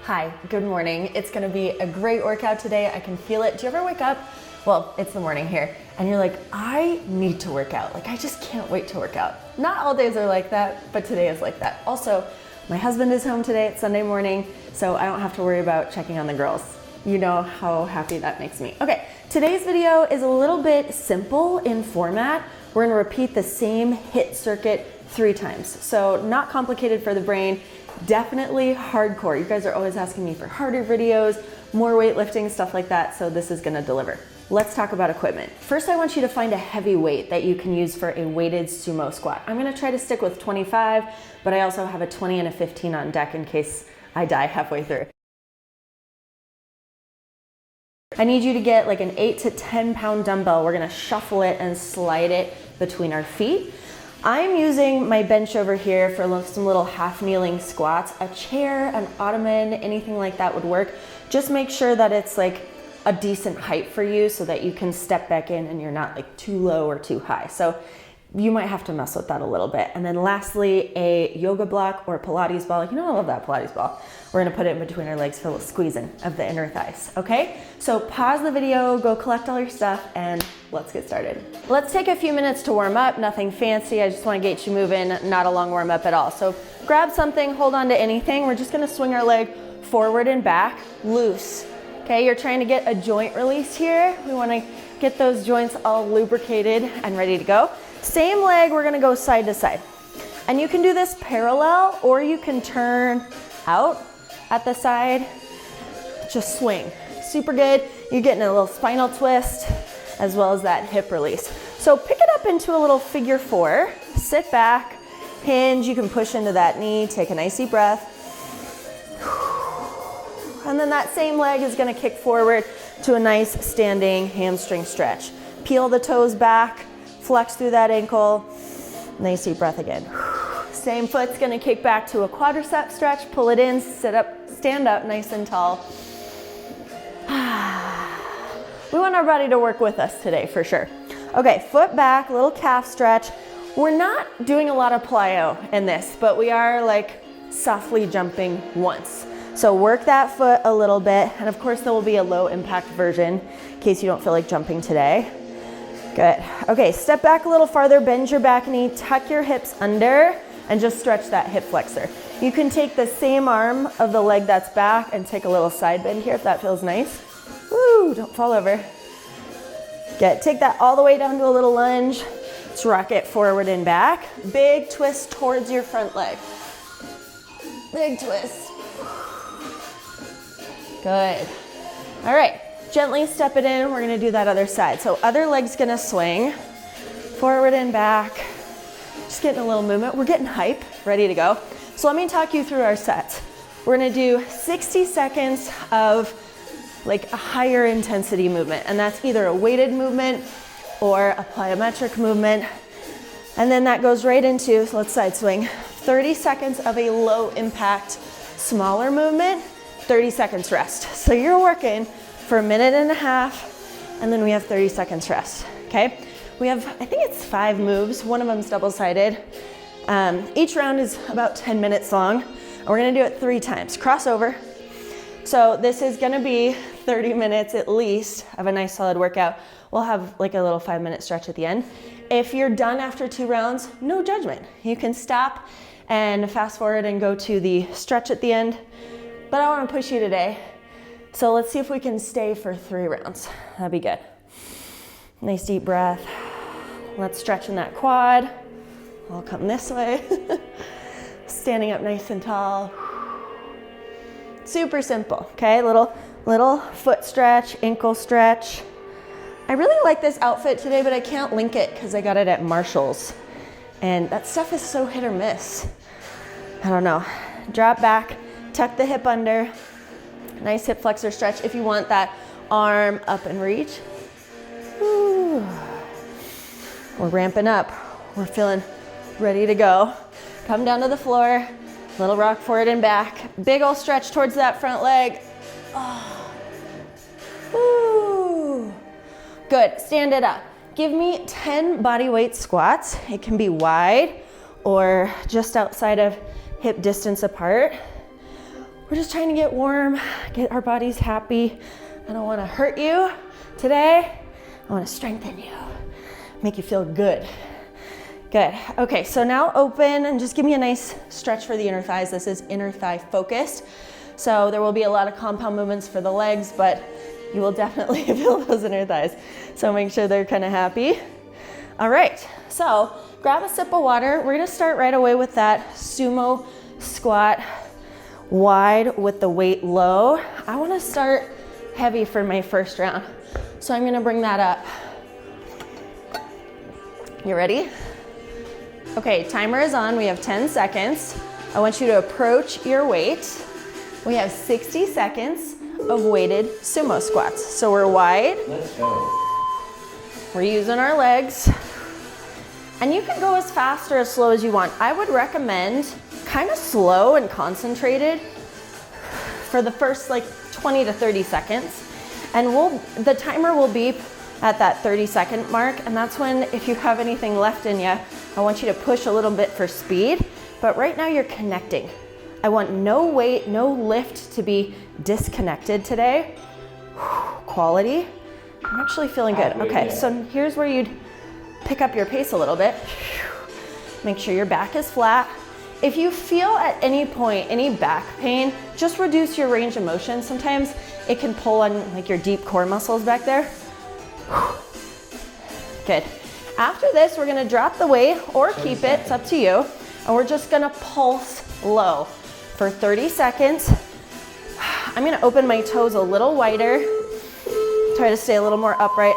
Hi, good morning. It's gonna be a great workout today. I can feel it. Do you ever wake up? Well, it's the morning here, and you're like, I need to work out. Like, I just can't wait to work out. Not all days are like that, but today is like that. Also, my husband is home today. It's Sunday morning, so I don't have to worry about checking on the girls. You know how happy that makes me. Okay, today's video is a little bit simple in format. We're gonna repeat the same HIIT circuit 3 times. So not complicated for the brain, definitely hardcore. You guys are always asking me for harder videos, more weightlifting, stuff like that, so this is gonna deliver. Let's talk about equipment. First, I want you to find a heavy weight that you can use for a weighted sumo squat. I'm gonna try to stick with 25, but I also have a 20 and a 15 on deck in case I die halfway through. I need you to get like an 8 to 10 pound dumbbell. We're gonna shuffle it and slide it between our feet. I'm using my bench over here for some little half kneeling squats. A chair, an ottoman, anything like that would work. Just make sure that it's like a decent height for you so that you can step back in and you're not like too low or too high. So you might have to mess with that a little bit. And then lastly, a yoga block or Pilates ball. You know, I love that Pilates ball. We're gonna put it in between our legs for a little squeezing of the inner thighs, okay? So pause the video, go collect all your stuff, and let's get started. Let's take a few minutes to warm up, nothing fancy. I just wanna get you moving, not a long warm up at all. So grab something, hold on to anything. We're just gonna swing our leg forward and back, loose. Okay, you're trying to get a joint release here. We wanna get those joints all lubricated and ready to go. Same leg, we're gonna go side to side. And you can do this parallel or you can turn out at the side, just swing. Super good. You're getting a little spinal twist as well as that hip release. So pick it up into a little figure 4, sit back, hinge, you can push into that knee, take a nice deep breath. And then that same leg is gonna kick forward to a nice standing hamstring stretch. Peel the toes back, flex through that ankle, nice deep breath again. Same foot's gonna kick back to a quadricep stretch, pull it in, sit up, stand up nice and tall. We want our body to work with us today for sure. Okay, foot back, little calf stretch. We're not doing a lot of plyo in this, but we are like softly jumping once. So work that foot a little bit, and of course there will be a low impact version in case you don't feel like jumping today. Good. Okay, step back a little farther, bend your back knee, tuck your hips under, and just stretch that hip flexor. You can take the same arm of the leg that's back and take a little side bend here if that feels nice. Woo, don't fall over. Good, take that all the way down to a little lunge. Let's rock it forward and back. Big twist towards your front leg. Big twist. Good. All right, gently step it in. We're gonna do that other side. So other leg's gonna swing, forward and back. Just getting a little movement. We're getting hype, ready to go. So let me talk you through our sets. We're gonna do 60 seconds of like a higher intensity movement, and that's either a weighted movement or a plyometric movement. And then that goes right into, so let's side swing, 30 seconds of a low impact, smaller movement, 30 seconds rest. So you're working for a minute and a half, and then we have 30 seconds rest, okay? We have, I think it's 5 moves. One of them's double-sided. Each round is about 10 minutes long. And we're gonna do it 3 times. Crossover. So this is gonna be 30 minutes at least of a nice solid workout. We'll have like a little 5-minute stretch at the end. If you're done after 2 rounds, no judgment. You can stop and fast forward and go to the stretch at the end. But I wanna push you today. So let's see if we can stay for 3 rounds. That'd be good. Nice deep breath. Let's stretch in that quad. I'll come this way. Standing up nice and tall. Super simple, okay? Little foot stretch, ankle stretch. I really like this outfit today, but I can't link it because I got it at Marshall's. And that stuff is so hit or miss. I don't know. Drop back, tuck the hip under. Nice hip flexor stretch if you want that arm up and reach. Woo. We're ramping up. We're feeling ready to go. Come down to the floor, little rock forward and back. Big ol' stretch towards that front leg. Oh. Woo. Good, stand it up. Give me 10 body weight squats. It can be wide or just outside of hip distance apart. We're just trying to get warm, get our bodies happy. I don't want to hurt you today. I want to strengthen you, make you feel good. Good. Okay, so now open and just give me a nice stretch for the inner thighs. This is inner thigh focused. So there will be a lot of compound movements for the legs, but you will definitely feel those inner thighs. So make sure they're kind of happy. All right, so grab a sip of water. We're gonna start right away with that sumo squat, wide with the weight low. I wanna start heavy for my first round. So I'm gonna bring that up. You ready? Okay, timer is on. We have 10 seconds. I want you to approach your weight. We have 60 seconds of weighted sumo squats. So we're wide. Let's go. We're using our legs. And you can go as fast or as slow as you want. I would recommend kind of slow and concentrated for the first like 20 to 30 seconds. And the timer will beep at that 30-second mark. And that's when, if you have anything left in you, I want you to push a little bit for speed. But right now you're connecting. I want no weight, no lift to be disconnected today. Quality. I'm actually feeling good. Okay, so here's where you'd pick up your pace a little bit. Make sure your back is flat. If you feel at any point any back pain, just reduce your range of motion. Sometimes it can pull on like your deep core muscles back there. Good. After this, we're gonna drop the weight or keep it, it's up to you. And we're just gonna pulse low for 30 seconds. I'm gonna open my toes a little wider. Try to stay a little more upright.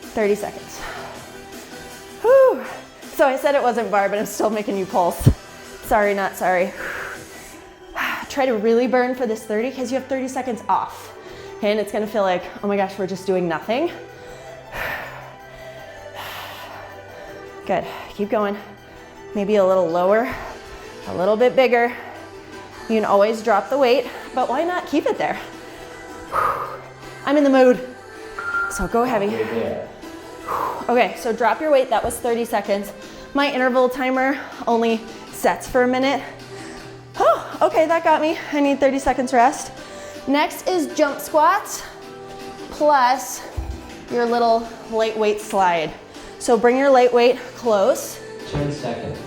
30 seconds. Whew. So I said it wasn't bar, but I'm still making you pulse. Sorry, not sorry. Try to really burn for this 30 because you have 30 seconds off. Okay, and it's gonna feel like, oh my gosh, we're just doing nothing. Good, keep going. Maybe a little lower, a little bit bigger. You can always drop the weight, but why not keep it there? I'm in the mood, so go heavy. Okay, so drop your weight, that was 30 seconds. My interval timer only sets for a minute. Oh, okay, that got me. I need 30 seconds rest. Next is jump squats plus your little lightweight slide. So bring your light weight close. 10 seconds.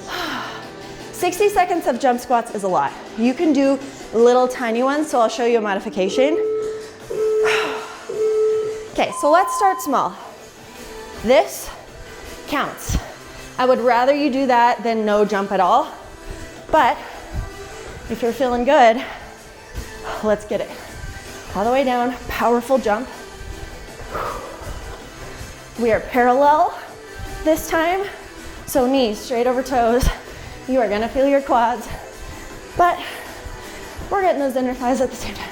60 seconds of jump squats is a lot. You can do little tiny ones, so I'll show you a modification. Okay, so let's start small. This counts. I would rather you do that than no jump at all. But if you're feeling good, let's get it. All the way down, powerful jump. We are parallel this time. So knees straight over toes. You are gonna feel your quads, but we're getting those inner thighs at the same time.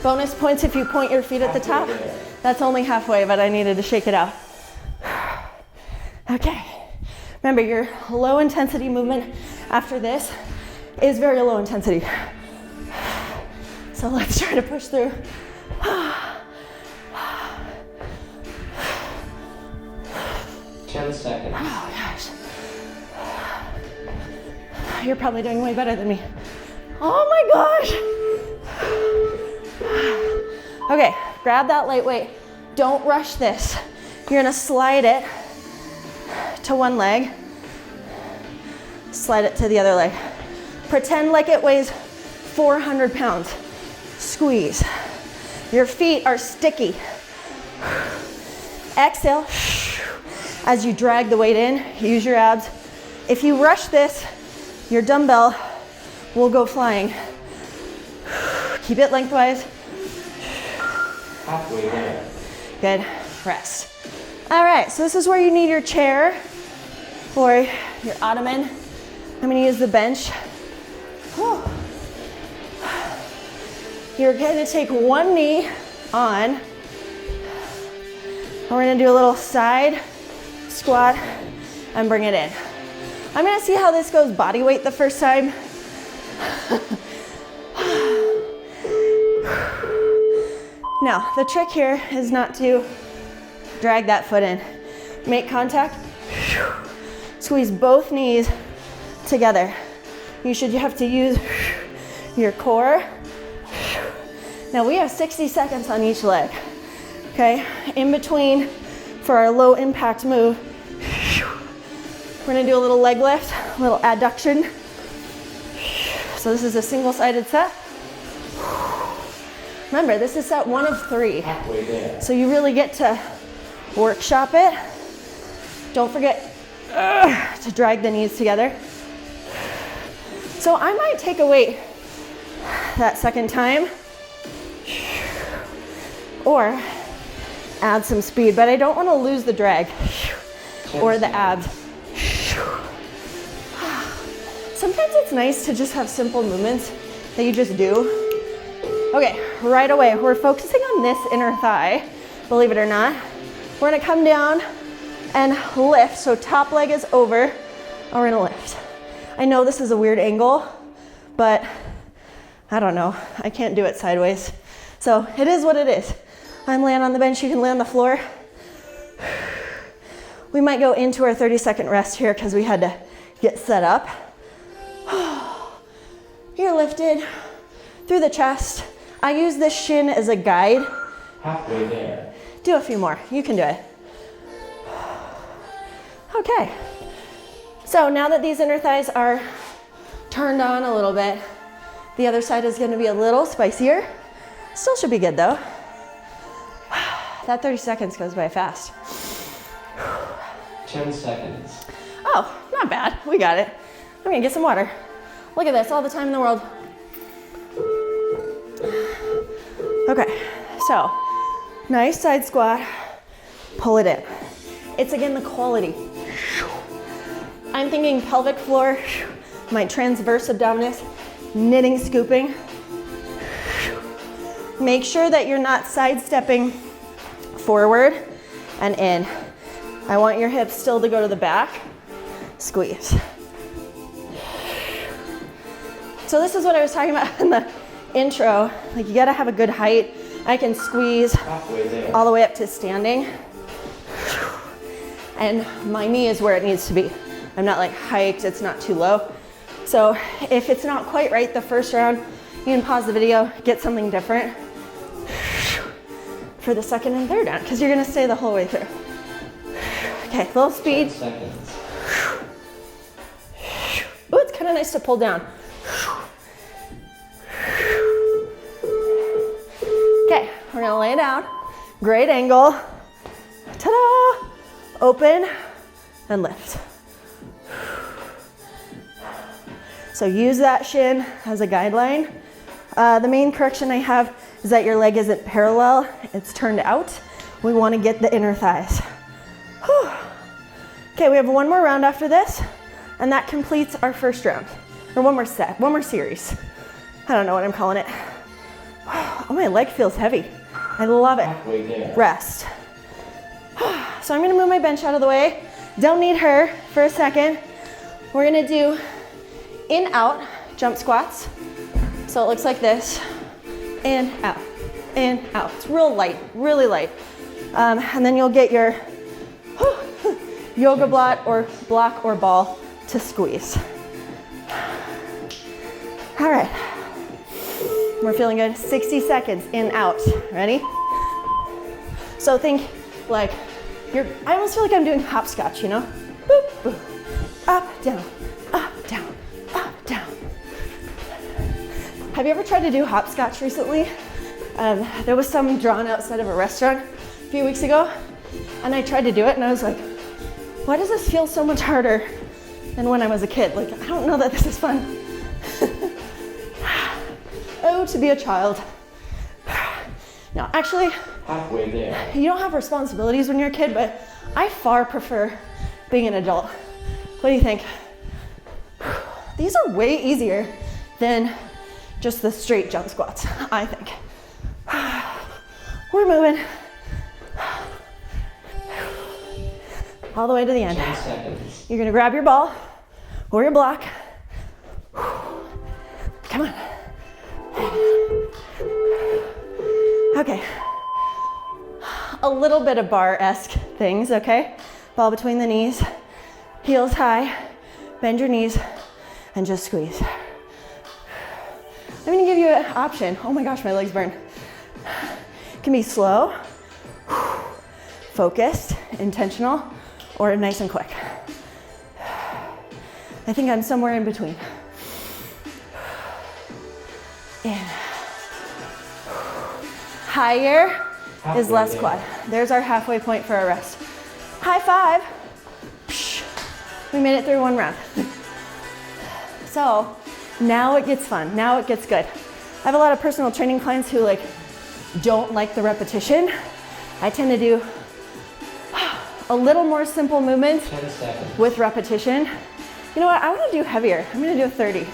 Bonus points if you point your feet at the top. That's only halfway, but I needed to shake it out. Okay. Remember, your low intensity movement after this is very low intensity. So let's try to push through. 10 seconds. Oh gosh. You're probably doing way better than me. Oh my gosh. Okay, grab that light weight. Don't rush this. You're gonna slide it to one leg. Slide it to the other leg. Pretend like it weighs 400 pounds. Squeeze. Your feet are sticky. Exhale. As you drag the weight in, use your abs. If you rush this, your dumbbell will go flying. Keep it lengthwise. Halfway there. Good, rest. All right, so this is where you need your chair or your ottoman. I'm gonna use the bench. Whew. You're gonna take one knee on. And we're gonna do a little side squat and bring it in. I'm gonna see how this goes body weight the first time. Now, the trick here is not to drag that foot in. Make contact, squeeze both knees together. You have to use your core. Now we have 60 seconds on each leg, okay? In between, for our low impact move, we're gonna do a little leg lift, a little adduction. So this is a single-sided set. Remember, this is set 1 of 3. Halfway there. So you really get to workshop it. Don't forget to drag the knees together. So I might take a weight that second time or add some speed, but I don't want to lose the drag or the abs. Sometimes it's nice to just have simple movements that you just do. Okay, right away, we're focusing on this inner thigh, believe it or not. We're gonna come down and lift, so top leg is over, and we're gonna lift. I know this is a weird angle, but I don't know, I can't do it sideways. So it is what it is. I'm laying on the bench, you can lay on the floor. We might go into our 30-second rest here because we had to get set up. You're lifted through the chest. I use this shin as a guide. Halfway there. Do a few more, you can do it. Okay, so now that these inner thighs are turned on a little bit, the other side is gonna be a little spicier. Still should be good though. That 30 seconds goes by fast. 10 seconds. Oh, not bad, we got it. I'm gonna get some water. Look at this, all the time in the world. Okay, so nice side squat, pull it in. It's again the quality. I'm thinking pelvic floor, my transverse abdominis, knitting, scooping. Make sure that you're not sidestepping forward and in. I want your hips still to go to the back. Squeeze. So this is what I was talking about in the intro. Like you gotta have a good height. I can squeeze all the way up to standing. And my knee is where it needs to be. I'm not like hiked, it's not too low. So if it's not quite right the first round, you can pause the video, get something different for the second and third round, because you're gonna stay the whole way through. Okay, little speed. 10 seconds. Ooh, it's kind of nice to pull down. Okay, we're gonna lay down. Great angle. Ta-da! Open and lift. So use that shin as a guideline. The main correction I have is that your leg isn't parallel, it's turned out. We want to get the inner thighs. Whew. Okay, we have one more round after this, and that completes our first round. Or one more set, one more series. I don't know what I'm calling it. Oh, my leg feels heavy. I love it. Halfway there. Rest. So I'm gonna move my bench out of the way. Don't need her for a second. We're gonna do in-out jump squats. So it looks like this. In, out, in, out. It's real light, really light. And then you'll get your yoga block or ball to squeeze. All right. We're feeling good. 60 seconds, in, out. Ready? So think like I almost feel like I'm doing hopscotch, you know? Boop, boop. Up, down, up, down, up, down. Have you ever tried to do hopscotch recently? There was some drawn outside of a restaurant a few weeks ago, and I tried to do it, and I was like, why does this feel so much harder than when I was a kid? Like, I don't know that this is fun. Oh, to be a child. No, actually, Halfway there. you don't have responsibilities when you're a kid, but I far prefer being an adult. What do you think? These are way easier than just the straight jump squats, I think. We're moving. All the way to the end. 10 seconds. You're gonna grab your ball or your block. Come on. Okay. A little bit of bar-esque things, okay? Ball between the knees, heels high, bend your knees. and just squeeze. I'm gonna give you an option. Oh my gosh, my legs burn. It can be slow, focused, intentional, or nice and quick. I think I'm somewhere in between. In. Higher is less quad. There's our halfway point for our rest. High five. We made it through one round. So now it gets fun. Now it gets good. I have a lot of personal training clients who don't like the repetition. I tend to do a little more simple movements with repetition. You know what? I want to do heavier. I'm going to do a 30.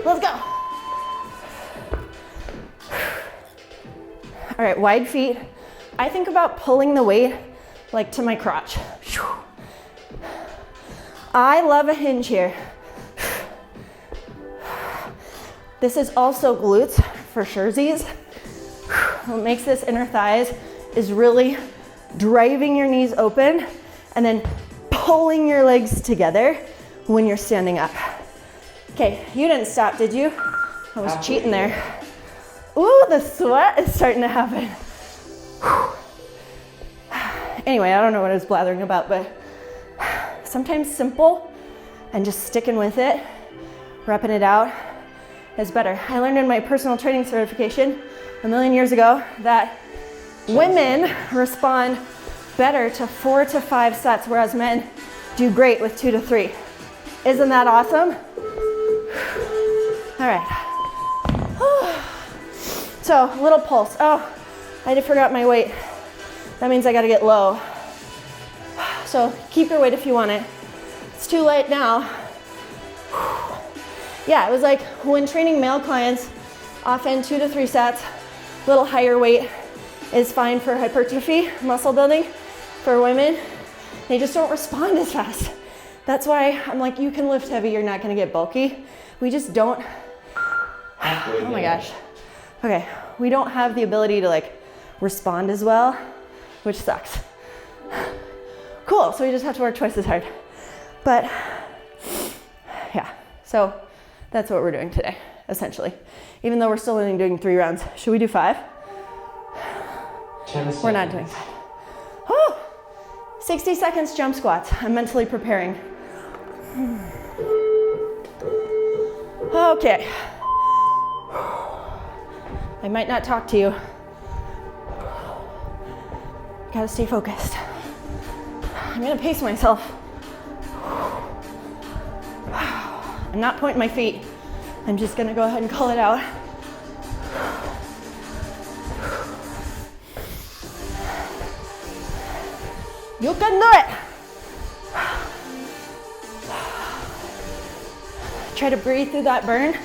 Let's go. All right, wide feet. I think about pulling the weight like to my crotch. I love a hinge here. This is also glutes for surezies. What makes this inner thighs is really driving your knees open and then pulling your legs together when you're standing up. Okay, you didn't stop, did you? I was cheating there. Ooh, the sweat is starting to happen. Anyway, I don't know what I was blathering about, but sometimes simple and just sticking with it, repping it out is better. I learned in my personal training certification a million years ago that women respond better to 4 to 5 sets, whereas men do great with 2 to 3. Isn't that awesome? All right. So, little pulse. Oh, I forgot my weight. That means I gotta get low. So keep your weight if you want it. It's too late now. Yeah, it was like when training male clients, often 2 to 3 sets, a little higher weight is fine for hypertrophy, muscle building. For women, they just don't respond as fast. That's why I'm like, you can lift heavy, you're not gonna get bulky. We just don't, oh my gosh. Okay, we don't have the ability to respond as well, which sucks. Cool, so we just have to work twice as hard. But yeah, so that's what we're doing today, essentially. Even though we're still only doing 3 rounds. Should we do 5? We're not doing 5. Oh, 60 seconds jump squats. I'm mentally preparing. Okay. I might not talk to you. Gotta stay focused. I'm gonna pace myself. I'm not pointing my feet. I'm just gonna go ahead and call it out. You can do it. Try to breathe through that burn.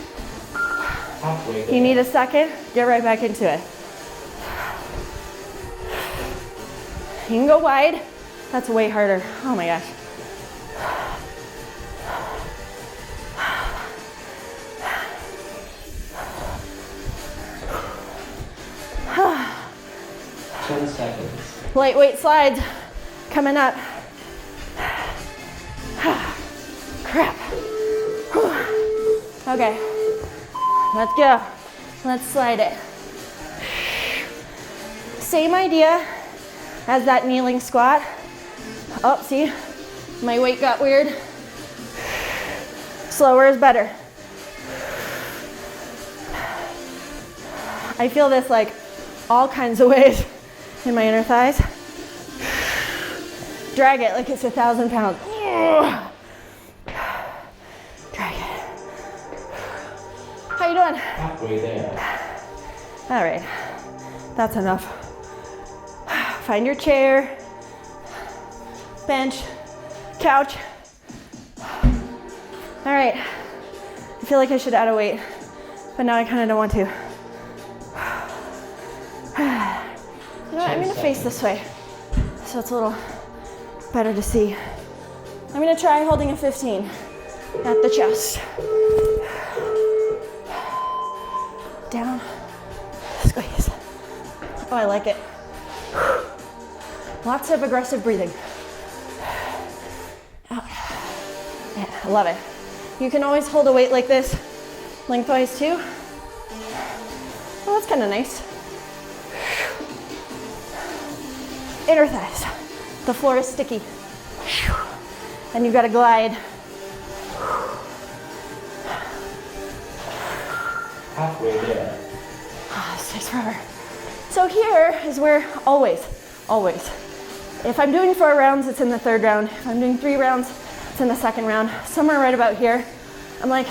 You need a second, get right back into it. You can go wide. That's way harder. Oh my gosh. Ten seconds. Lightweight slides coming up. Crap. Okay, let's go. Let's slide it. Same idea as that kneeling squat. Oh, see, my weight got weird. Slower is better. I feel this all kinds of ways in my inner thighs. Drag it like it's 1,000 pounds. Drag it. How you doing? Halfway there. All right, that's enough. Find your chair, bench, couch. All right, I feel like I should add a weight, but now I kind of don't want to. You know what, I'm gonna face this way, so it's a little better to see. I'm gonna try holding a 15 at the chest. Down, squeeze. Oh, I like it. Lots of aggressive breathing. Yeah, I love it. You can always hold a weight like this lengthwise too. Oh, that's kind of nice. Inner thighs. The floor is sticky. And you've got to glide. Halfway there. Oh, this takes forever. So here is where always, if I'm doing 4 rounds, it's in the 3rd round. If I'm doing 3 rounds, it's in the 2nd round. Somewhere right about here, I'm like,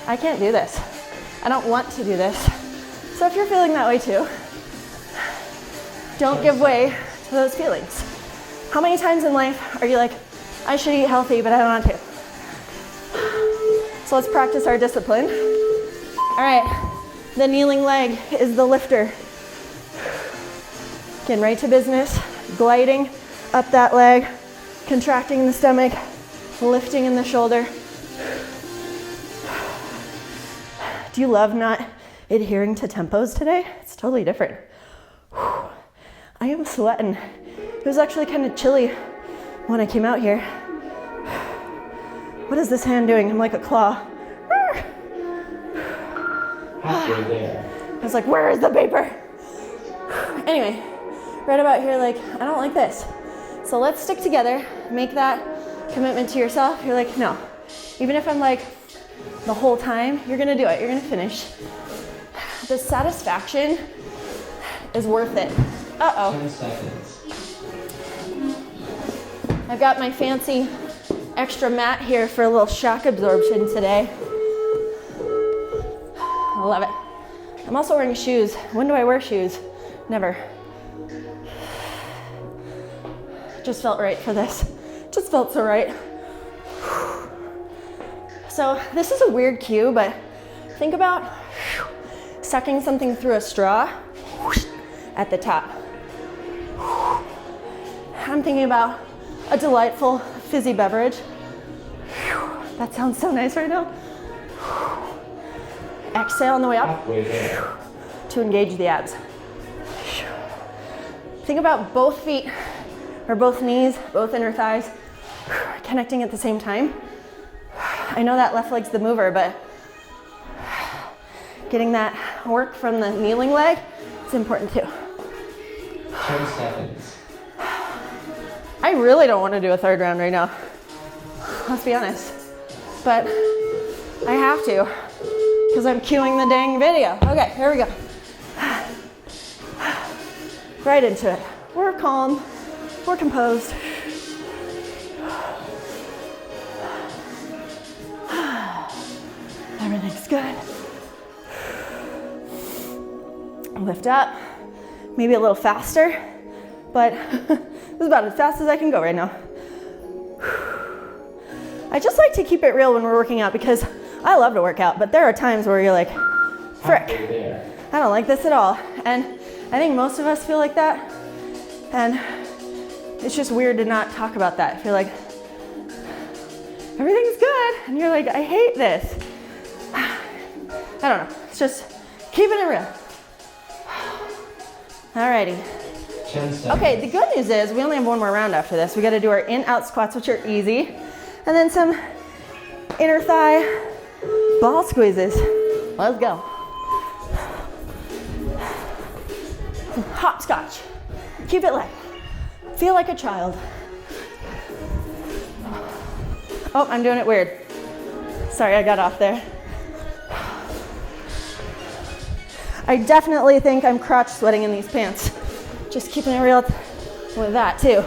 I can't do this. I don't want to do this. So if you're feeling that way too, don't give way to those feelings. How many times in life are you like, I should eat healthy, but I don't want to? So let's practice our discipline. All right, the kneeling leg is the lifter. Getting right to business, gliding up that leg, contracting the stomach, lifting in the shoulder. Do you love not adhering to tempos today? It's totally different. I am sweating. It was actually kind of chilly when I came out here. What is this hand doing? I'm like a claw. Halfway there. I was like, where is the paper? Anyway, right about here, like, I don't like this. So let's stick together, make that commitment to yourself. You're like, no. Even if I'm like, the whole time, you're gonna do it, you're gonna finish. The satisfaction is worth it. Uh-oh. 10 seconds. I've got my fancy extra mat here for a little shock absorption today. I love it. I'm also wearing shoes. When do I wear shoes? Never. Just felt right for this. Just felt so right. So this is a weird cue, but think about sucking something through a straw at the top. I'm thinking about a delightful fizzy beverage. That sounds so nice right now. Exhale on the way up Halfway there. to engage the abs. Think about both feet or both knees, both inner thighs connecting at the same time. I know that left leg's the mover, but getting that work from the kneeling leg is important too. 10 seconds. I really don't want to do a 3rd round right now. Let's be honest. But I have to because I'm cueing the dang video. Okay, here we go. Right into it. We're calm. We're composed. Everything's good. Lift up. Maybe a little faster, but this is about as fast as I can go right now. I just like to keep it real when we're working out because I love to work out, but there are times where you're like, frick, I don't like this at all. And I think most of us feel like that. And it's just weird to not talk about that. If you're like, everything's good, and you're like, I hate this. I don't know, it's just keeping it real. Alrighty. 10 seconds. Okay, the good news is we only have 1 more round after this. We gotta do our in-out squats, which are easy. And then some inner thigh ball squeezes. Let's go. Hopscotch. Keep it light. Feel like a child. Oh, I'm doing it weird. Sorry, I got off there. I definitely think I'm crotch sweating in these pants. Just keeping it real with that too.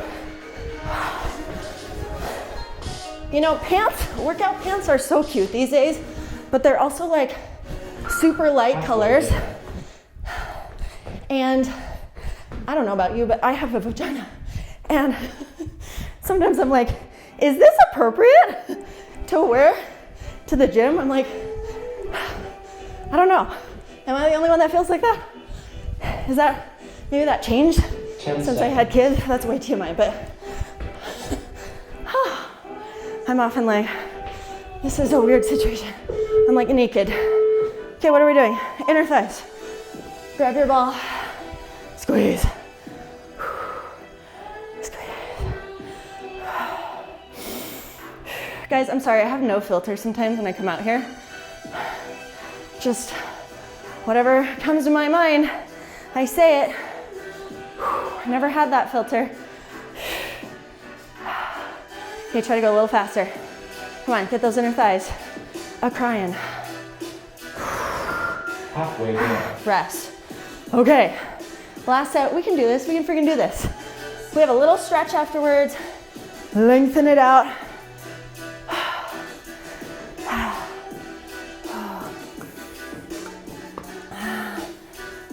You know, pants, workout pants are so cute these days, but they're also like super light colors. And I don't know about you, but I have a vagina. And sometimes I'm like, is this appropriate to wear to the gym? I'm like, I don't know. Am I the only one that feels like that? Is that, maybe that changed since I had kids? That's way TMI, but I'm often like, this is a weird situation. I'm like naked. Okay, what are we doing? Inner thighs. Grab your ball, squeeze. Squeeze. Guys, I'm sorry, I have no filter sometimes when I come out here. Just whatever comes to my mind, I say it. I never had that filter. Okay, try to go a little faster. Come on, get those inner thighs a-crying. Halfway there. Rest. Okay, last set. We can do this. We can freaking do this. We have a little stretch afterwards. Lengthen it out.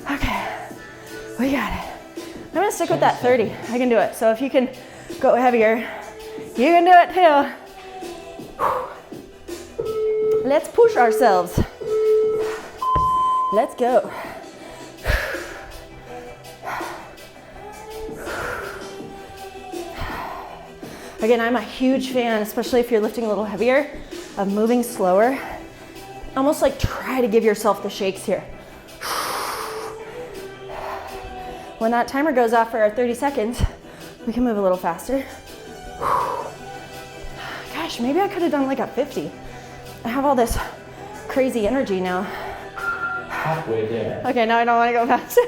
Okay, we got it. I'm gonna stick with that 30. I can do it. So if you can go heavier, you can do it too. Let's push ourselves. Let's go. Again, I'm a huge fan, especially if you're lifting a little heavier, of moving slower. Almost like try to give yourself the shakes here. When that timer goes off for our 30 seconds, we can move a little faster. Gosh, maybe I could have done like a 50. I have all this crazy energy now. Halfway there. Okay, now I don't want to go faster.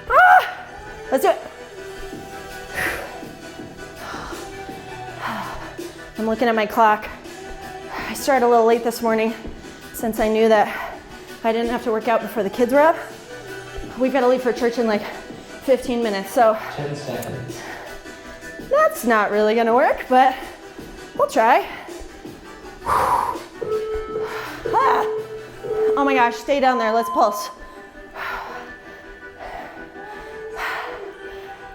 Ah! Let's do it. I'm looking at my clock. I started a little late this morning since I knew that I didn't have to work out before the kids were up. We've got to leave for church in like 15 minutes, so 10 seconds. that's not really gonna work, but we'll try. Ah. Oh my gosh, stay down there, let's pulse.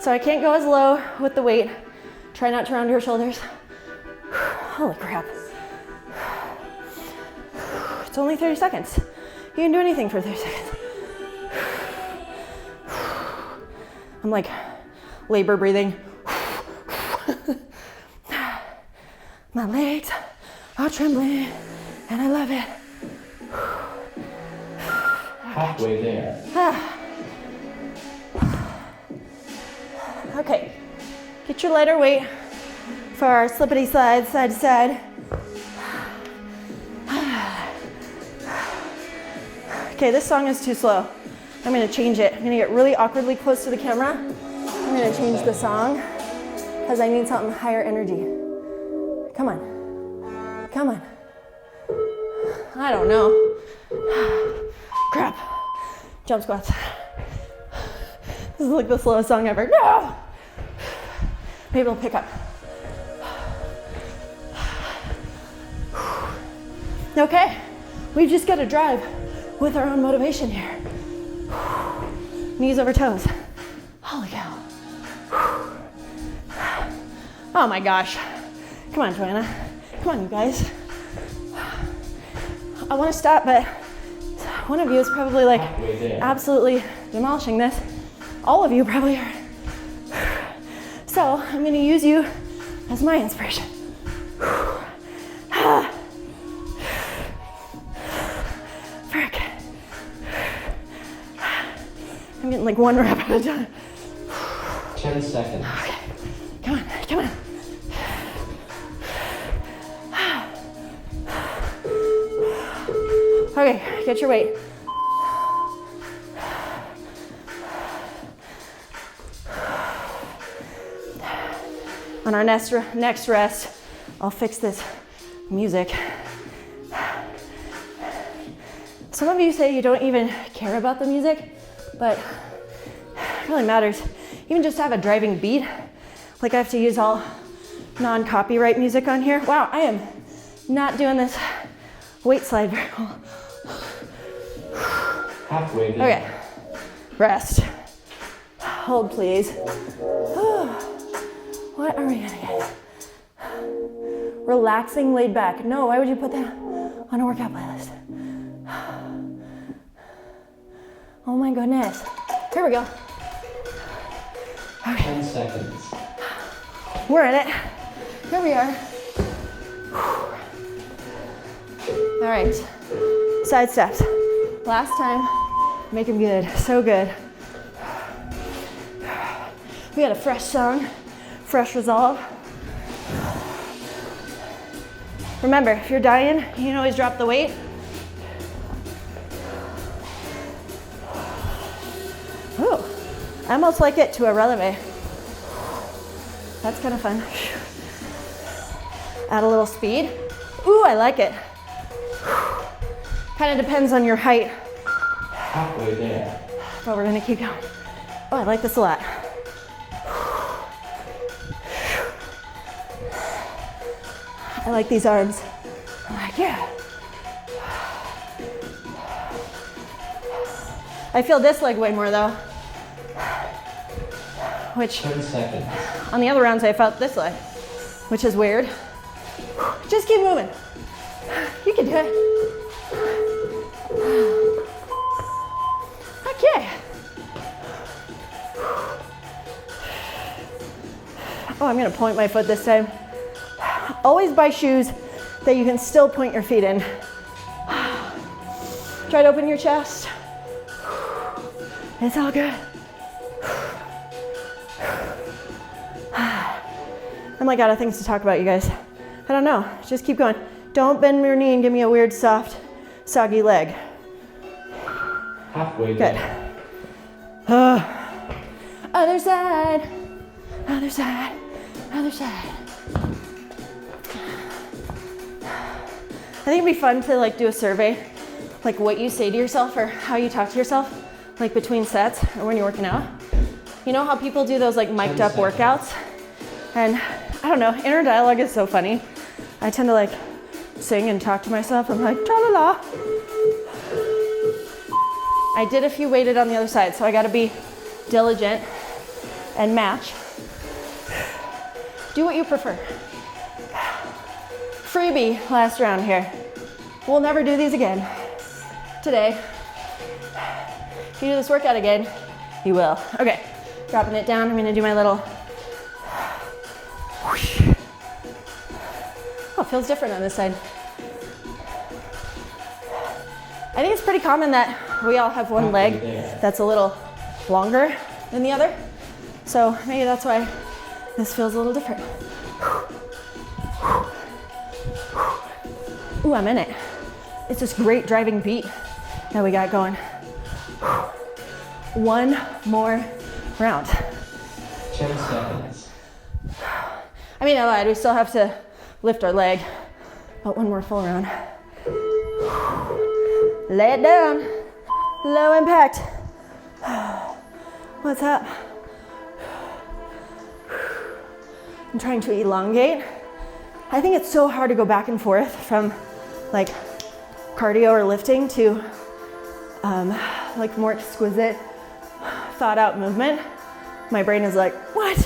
So I can't go as low with the weight. Try not to round your shoulders. Holy crap. It's only 30 seconds. You can do anything for 30 seconds. I'm like labor breathing. My legs are trembling and I love it. Halfway there. Okay, get your lighter weight for our slippity slide, side to side. Okay, this song is too slow. I'm gonna change it. I'm gonna get really awkwardly close to the camera. I'm gonna change the song because I need something higher energy. Come on, come on. I don't know. Crap. Jump squats. This is like the slowest song ever. No! Maybe it'll pick up. Okay, we've just got to drive with our own motivation here. Knees over toes. Holy cow. Oh my gosh. Come on, Joanna. Come on, you guys. I want to stop, but one of you is probably like absolutely demolishing this. All of you probably are. So I'm going to use you as my inspiration. Frick. I'm getting like one rep at a time. 10 seconds. Okay. Come on, come on. Okay, get your weight. On our next rest, I'll fix this music. Some of you say you don't even care about the music, but it really matters. Even just have a driving beat. Like I have to use all non-copyright music on here. Wow, I am not doing this weight slide very well. Halfway there. Okay, rest. Hold, please. What are we gonna get? Relaxing, laid back. No, why would you put that on a workout playlist? Oh my goodness. Here we go. Okay. 10 seconds. We're in it. Here we are. All right, side steps. Last time, make them good, so good. We got a fresh song, fresh resolve. Remember, if you're dying, you can always drop the weight. Ooh, I almost like it to a releve. That's kind of fun. Add a little speed. Ooh, I like it. Kind of depends on your height. Halfway there. But we're gonna keep going. Oh, I like this a lot. I like these arms. I'm like, yeah. I feel this leg way more though. Which, 10 seconds. on the other rounds I felt this leg, which is weird. Just keep moving. You can do it. Okay. Oh, I'm gonna point my foot this time. Always buy shoes that you can still point your feet in. Try to open your chest. It's all good. I'm like out of things to talk about, you guys. I don't know, just keep going. Don't bend your knee and give me a weird, soft, soggy leg. Halfway Good. there. Other side, other side, other side. I think it'd be fun to like do a survey, like what you say to yourself or how you talk to yourself, like between sets or when you're working out. You know how people do those like mic'd up workouts? And I don't know, inner dialogue is so funny. I tend to like sing and talk to myself. I'm like, tra-la-la. I did a few weighted on the other side, so I gotta be diligent and match. Do what you prefer. Freebie last round here. We'll never do these again. Today. If you do this workout again, you will. Okay, dropping it down. I'm gonna do my little. Oh, it feels different on this side. I think it's pretty common that we all have one leg that's a little longer than the other. So maybe that's why this feels a little different. Ooh, I'm in it. It's this great driving beat that we got going. One more round. 10 seconds. I mean, I lied, we still have to lift our leg, but one more full round. Lay it down, low impact. What's up? I'm trying to elongate. I think it's so hard to go back and forth from like cardio or lifting to like more exquisite, thought out movement. My brain is like, what?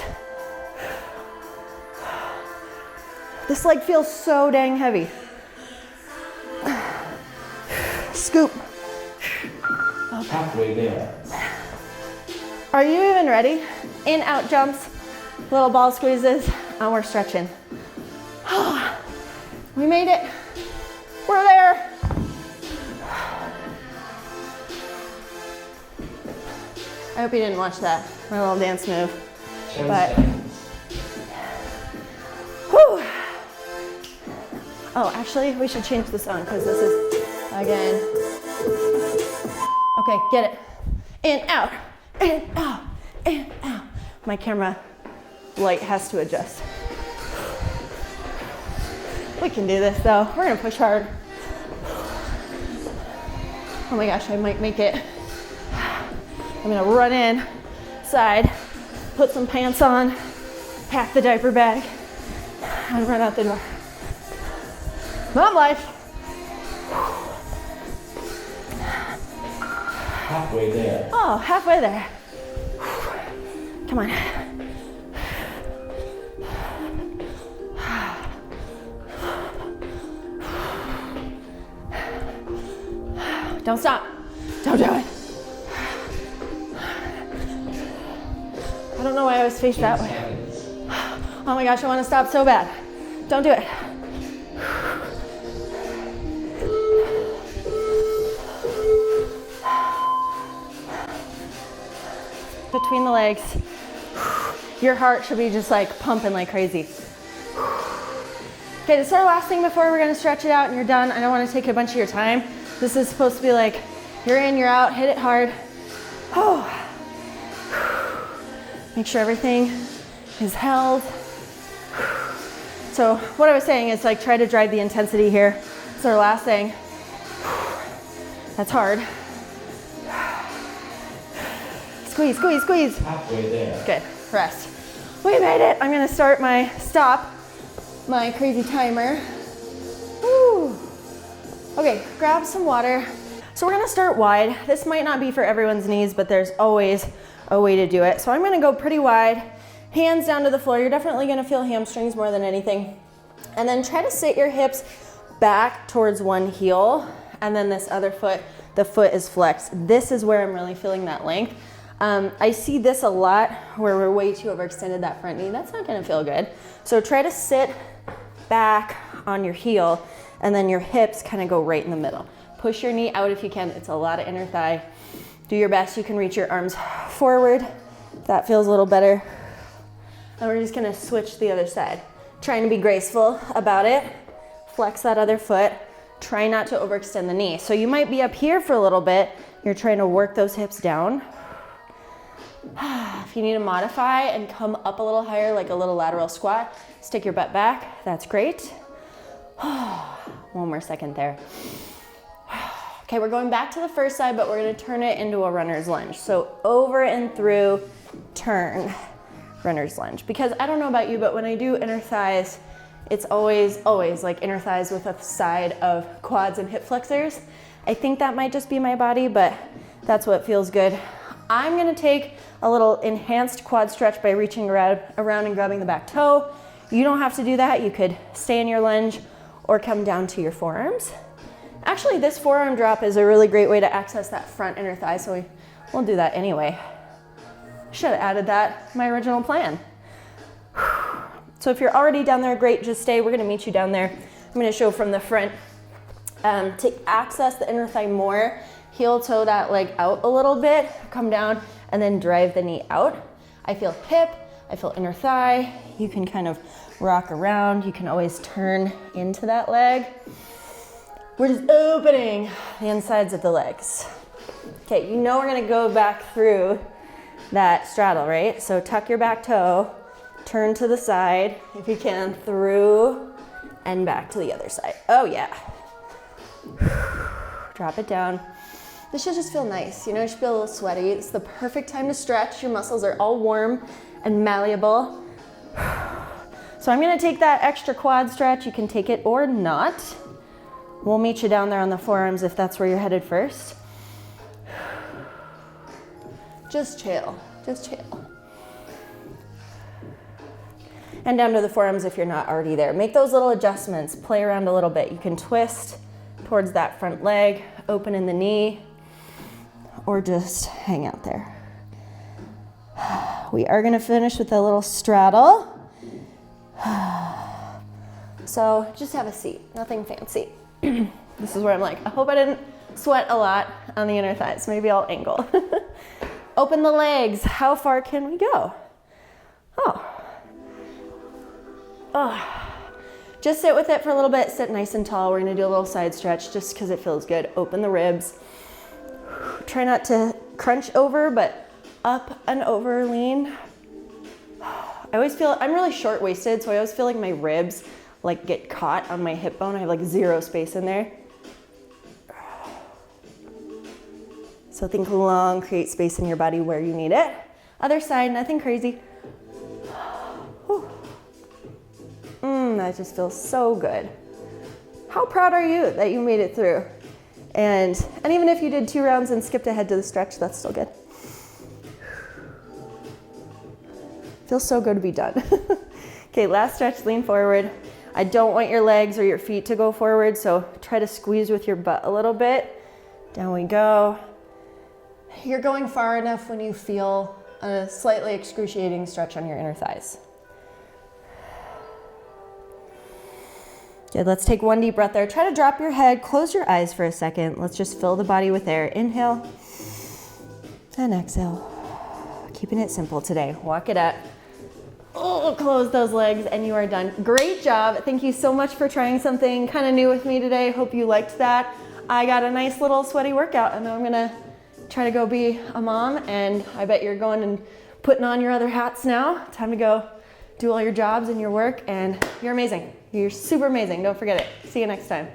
This leg feels so dang heavy. Scoop. Okay. Halfway there. Are you even ready? In, out jumps, little ball squeezes, and we're stretching. We made it. We're there. I hope you didn't watch that, my little dance move. 10 But, seconds. whew. Oh, actually, we should change the song because this is, again. Okay, get it. In, out, in, out, in, out. My camera light has to adjust. We can do this though. We're gonna push hard. Oh my gosh, I might make it. I'm gonna run in, side, put some pants on, pack the diaper bag, and run out the door. Mom life. Halfway there. Oh, halfway there. Come on. Don't stop. Don't do it. I don't know why I was faced that way. Seconds. Oh my gosh, I want to stop so bad. Don't do it. Between the legs. Your heart should be just like pumping like crazy. Okay, this is our last thing before we're gonna stretch it out and you're done. I don't wanna take a bunch of your time. This is supposed to be like, you're in, you're out, hit it hard. Oh. Make sure everything is held. So what I was saying is like, try to drive the intensity here. It's our last thing. That's hard. Squeeze, squeeze, squeeze. Halfway there. Good, rest. We made it. I'm gonna start my crazy timer. Woo. Okay, grab some water. So we're gonna start wide. This might not be for everyone's knees, but there's always a way to do it. So I'm gonna go pretty wide, hands down to the floor. You're definitely gonna feel hamstrings more than anything. And then try to sit your hips back towards one heel, and then this other foot, the foot is flexed. This is where I'm really feeling that length. I see this a lot where we're way too overextended that front knee. That's not gonna feel good. So try to sit back on your heel, and then your hips kind of go right in the middle. Push your knee out if you can. It's a lot of inner thigh. Do your best. You can reach your arms forward. If that feels a little better. And we're just gonna switch the other side. Trying to be graceful about it. Flex that other foot. Try not to overextend the knee. So you might be up here for a little bit. You're trying to work those hips down. If you need to modify and come up a little higher, like a little lateral squat, stick your butt back. That's great. One more second there. Okay, we're going back to the first side, but we're gonna turn it into a runner's lunge. So over and through, turn, runner's lunge. Because I don't know about you, but when I do inner thighs, it's always like inner thighs with a side of quads and hip flexors. I think that might just be my body, but that's what feels good. I'm gonna take a little enhanced quad stretch by reaching around and grabbing the back toe. You don't have to do that. You could stay in your lunge or come down to your forearms. Actually, this forearm drop is a really great way to access that front inner thigh, so we'll do that anyway. Should have added that, my original plan. So if you're already down there, great, just stay. We're gonna meet you down there. I'm gonna show from the front. To access the inner thigh more, heel toe that leg out a little bit, come down, and then drive the knee out. I feel hip, I feel inner thigh. You can kind of rock around. You can always turn into that leg. We're just opening the insides of the legs. Okay, you know we're gonna go back through that straddle, right? So tuck your back toe, turn to the side, if you can, through and back to the other side. Oh yeah. Drop it down. This should just feel nice, you know, you should feel a little sweaty. It's the perfect time to stretch. Your muscles are all warm and malleable. So I'm gonna take that extra quad stretch. You can take it or not. We'll meet you down there on the forearms if that's where you're headed first. Just chill, just chill. And down to the forearms if you're not already there. Make those little adjustments, play around a little bit. You can twist towards that front leg, open in the knee, or just hang out there. We are gonna finish with a little straddle. So just have a seat, nothing fancy. This is where I'm like, I hope I didn't sweat a lot on the inner thighs. Maybe I'll angle. Open the legs. How far can we go? Oh. Just sit with it for a little bit. Sit nice and tall. We're gonna do a little side stretch just because it feels good. Open the ribs. Try not to crunch over, but up and over lean. I always feel, I'm really short-waisted, so I always feel like my ribs like get caught on my hip bone. I have like zero space in there. So think long, create space in your body where you need it. Other side, nothing crazy. That just feels so good. How proud are you that you made it through? And even if you did 2 rounds and skipped ahead to the stretch, that's still good. Feels so good to be done. Okay, last stretch, lean forward. I don't want your legs or your feet to go forward, so try to squeeze with your butt a little bit. Down we go. You're going far enough when you feel a slightly excruciating stretch on your inner thighs. Good, let's take one deep breath there. Try to drop your head, close your eyes for a second. Let's just fill the body with air. Inhale and exhale. Keeping it simple today. Walk it up. Oh, close those legs and you are done. Great job. Thank you so much for trying something kind of new with me today. Hope you liked that. I got a nice little sweaty workout and I'm gonna try to go be a mom, and I bet you're going and putting on your other hats now. Time to go do all your jobs and your work, and you're amazing. You're super amazing. Don't forget it. See you next time.